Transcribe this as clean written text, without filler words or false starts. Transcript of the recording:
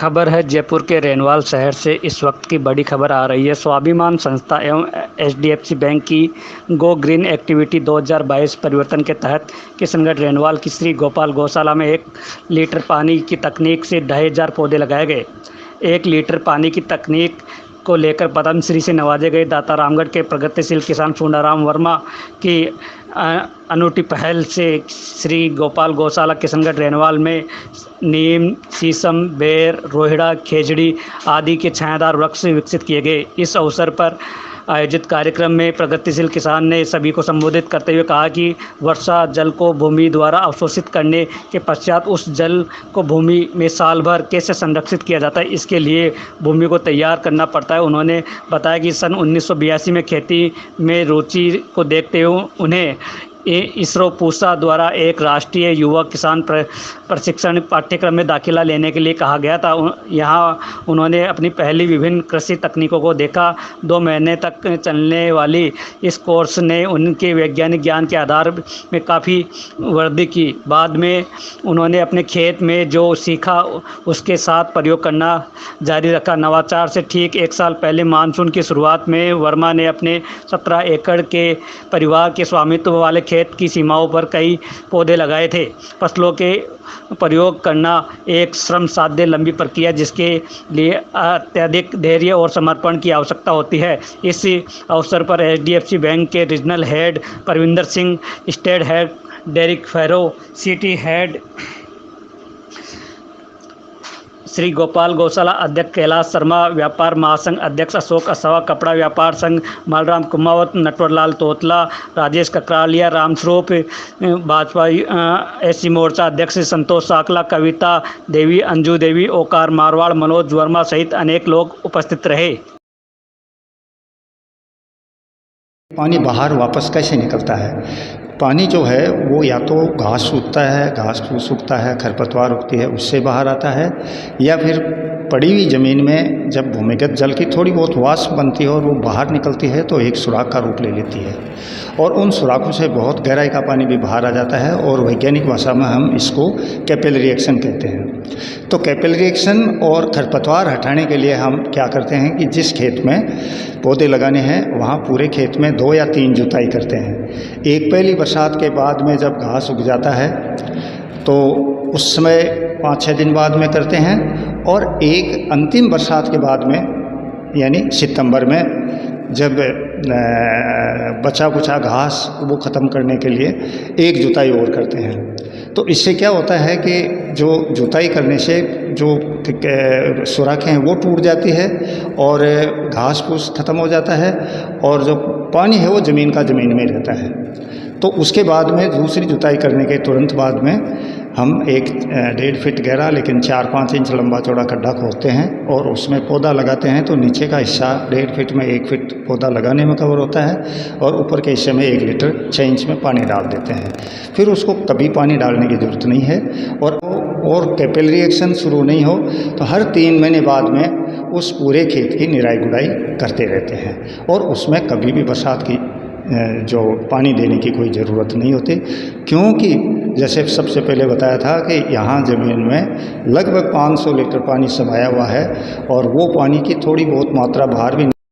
खबर है जयपुर के रेनवाल शहर से। इस वक्त की बड़ी खबर आ रही है। स्वाभिमान संस्था एवं एचडीएफसी बैंक की गो ग्रीन एक्टिविटी 2022 परिवर्तन के तहत किशनगढ़ रेनवाल की श्री गोपाल गौशाला में 1 लीटर पानी की तकनीक से 2500 पौधे लगाए गए। 1 लीटर पानी की तकनीक को लेकर पद्मश्री से नवाजे गए दाता रामगढ़ के प्रगतिशील किसान सुंदराम वर्मा की अनूठी पहल से श्री गोपाल गौशाला किशनगढ़ रेनवाल में नीम, शीशम, बेर, रोहिड़ा, खेजड़ी आदि के छायादार वृक्ष विकसित किए गए। इस अवसर पर आयोजित कार्यक्रम में प्रगतिशील किसान ने सभी को संबोधित करते हुए कहा कि वर्षा जल को भूमि द्वारा अवशोषित करने के पश्चात उस जल को भूमि में साल भर कैसे संरक्षित किया जाता है, इसके लिए भूमि को तैयार करना पड़ता है। उन्होंने बताया कि सन 1982 में खेती में रुचि को देखते हुए उन्हें इसरो पूसा द्वारा एक राष्ट्रीय युवा किसान प्रशिक्षण पाठ्यक्रम में दाखिला लेने के लिए कहा गया था। यहाँ उन्होंने अपनी पहली विभिन्न कृषि तकनीकों को देखा। 2 महीने तक चलने वाली इस कोर्स ने उनके वैज्ञानिक ज्ञान के आधार में काफ़ी वृद्धि की। बाद में उन्होंने अपने खेत में जो सीखा उसके साथ प्रयोग करना जारी रखा। नवाचार से ठीक 1 साल पहले मानसून की शुरुआत में वर्मा ने अपने 17 एकड़ के परिवार के स्वामित्व वाले खेत की सीमाओं पर कई पौधे लगाए थे। फसलों के प्रयोग करना एक श्रम साध्य लंबी प्रक्रिया जिसके लिए अत्यधिक धैर्य और समर्पण की आवश्यकता होती है। इस अवसर पर एचडीएफसी बैंक के regional head Parvinder Singh, state head Derrick Ferro, city head Shri Gopal गौशाला अध्यक्ष कैलाश शर्मा, व्यापार महासंघ अध्यक्ष अशोक असावा, कपड़ा व्यापार संघ मालराम कुमावत, नटवरलाल तोतला, राजेश ककरालिया, रामस्वरूप, भाजपा एससी मोर्चा अध्यक्ष संतोष साकला, कविता देवी, अंजू देवी, ओकार मारवाड़, मनोज वर्मा सहित अनेक लोग उपस्थित रहे। पानी बाहर वापस कैसे निकलता है? पानी जो है वो या तो घास सूखता है, घास फूस सूखता है, खरपतवार उगती है, उससे बाहर आता है, या फिर पड़ी हुई ज़मीन में जब भूमिगत जल की थोड़ी बहुत वाष्प बनती है और वो बाहर निकलती है तो एक सुराख का रूप ले लेती है और उन सुराखों से बहुत गहराई का पानी भी बाहर आ जाता है और वैज्ञानिक भाषा में हम इसको कैपिलरी एक्शन कहते हैं। तो कैपिलरी एक्शन और खरपतवार हटाने के लिए हम क्या करते हैं कि जिस खेत में पौधे लगाने हैं वहाँ पूरे खेत में 2 या 3 जुताई करते हैं। एक पहली बरसात के बाद में जब घास उग जाता है तो उस समय 5-6 दिन बाद में करते हैं और एक अंतिम बरसात के बाद में यानी सितंबर में जब बचा कुचा घास वो ख़त्म करने के लिए एक जुताई और करते हैं। तो इससे क्या होता है कि जो जुताई करने से जो सुराखें हैं वो टूट जाती है और घास फूस ख़त्म हो जाता है और जो पानी है वो ज़मीन का ज़मीन में रहता है। तो उसके बाद में दूसरी जुताई करने के तुरंत बाद में हम एक 1.5 फीट गहरा लेकिन 4-5 इंच लंबा चौड़ा खड्डा खोदते हैं और उसमें पौधा लगाते हैं। तो नीचे का हिस्सा 1.5 फीट में 1 फीट पौधा लगाने में कवर होता है और ऊपर के हिस्से में 1 लीटर 6 इंच में पानी डाल देते हैं। फिर उसको कभी पानी डालने की ज़रूरत नहीं है और कैपिलरी एक्शन शुरू नहीं हो तो हर 3 महीने बाद में उस पूरे खेत की निराई गुड़ाई करते रहते हैं और उसमें कभी भी बरसात की जो पानी देने की कोई ज़रूरत नहीं होती, क्योंकि जैसे सबसे पहले बताया था कि यहाँ ज़मीन में लगभग 500 लीटर पानी समाया हुआ है और वो पानी की थोड़ी बहुत मात्रा बाहर भी